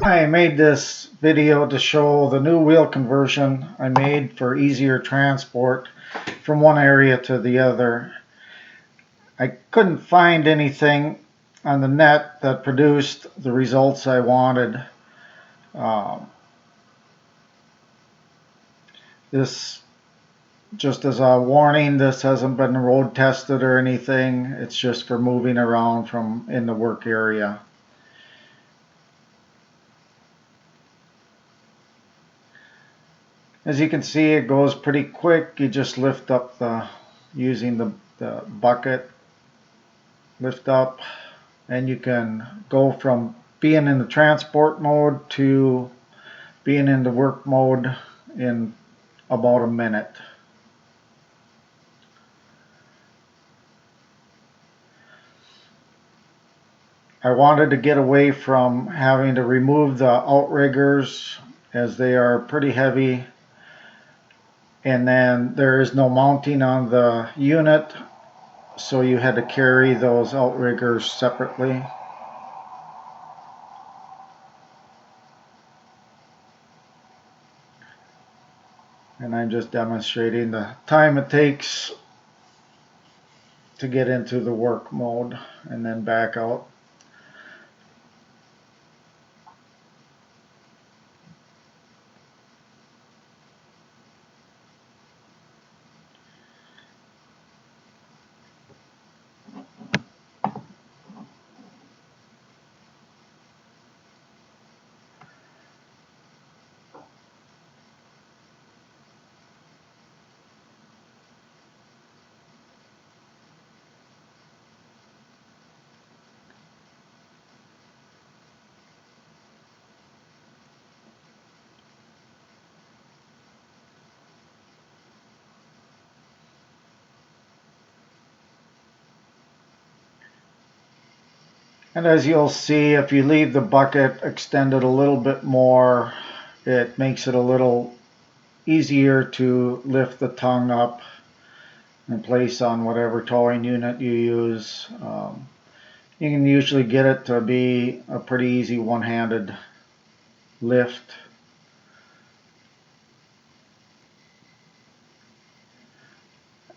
I made this video to show the new wheel conversion I made for easier transport from one area to the other. I couldn't find anything on the net that produced the results I wanted. This, just as a warning, this hasn't been road tested or anything. It's just for moving around from in the work area. As you can see, it goes pretty quick. You just lift up using the bucket, lift up, and you can go from being in the transport mode to being in the work mode in about a minute. I wanted to get away from having to remove the outriggers as they are pretty heavy, and then there is no mounting on the unit, so you had to carry those outriggers separately. And I'm just demonstrating the time it takes to get into the work mode and then back out. And as you'll see, if you leave the bucket extended a little bit more, it makes it a little easier to lift the tongue up and place on whatever towing unit you use. You can usually get it to be a pretty easy one-handed lift.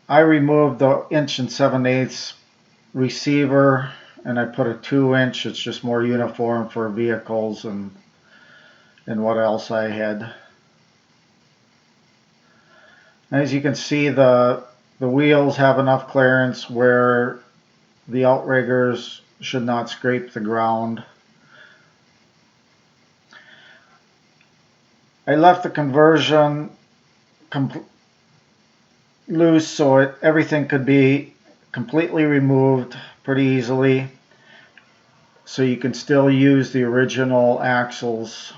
I removed the 1 7/8" receiver and I put a 2-inch. It's just more uniform for vehicles and what else I had. As you can see, the wheels have enough clearance where the outriggers should not scrape the ground. I left the conversion loose so everything could be completely removed pretty easily, so you can still use the original axles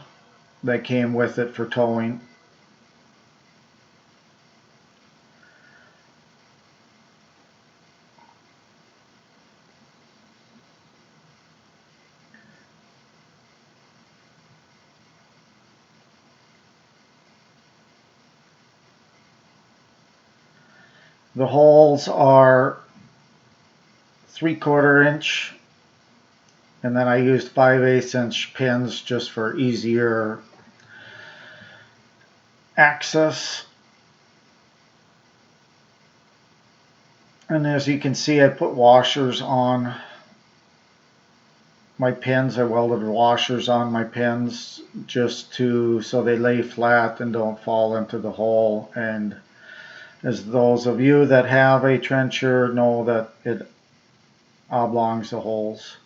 that came with it for towing. The holes are 3/4 inch, and then I used 5/8 inch pins just for easier access. And as you can see, I put washers on my pins. I welded washers on my pins just so they lay flat and don't fall into the hole. And as those of you that have a trencher know, that it oblongs the holes.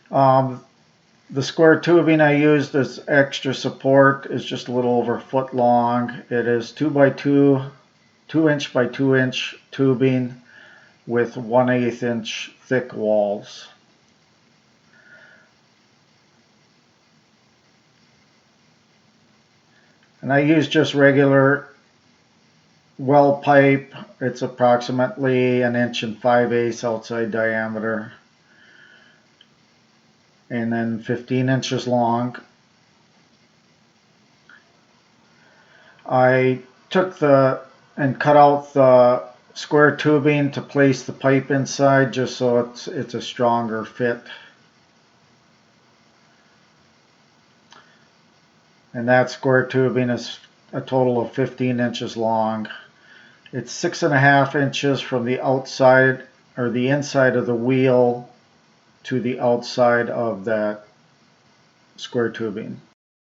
The square tubing I used as extra support is just a little over a foot long. It is 2x2, 2-inch by 2-inch tubing with 1/8 inch thick walls. And I use just regular well pipe. It's approximately 1 5/8 outside diameter, and then 15 inches long. I took and cut out the square tubing to place the pipe inside, just so it's a stronger fit. And that square tubing is a total of 15 inches long. It's 6.5 inches from the outside or the inside of the wheel to the outside of that square tubing.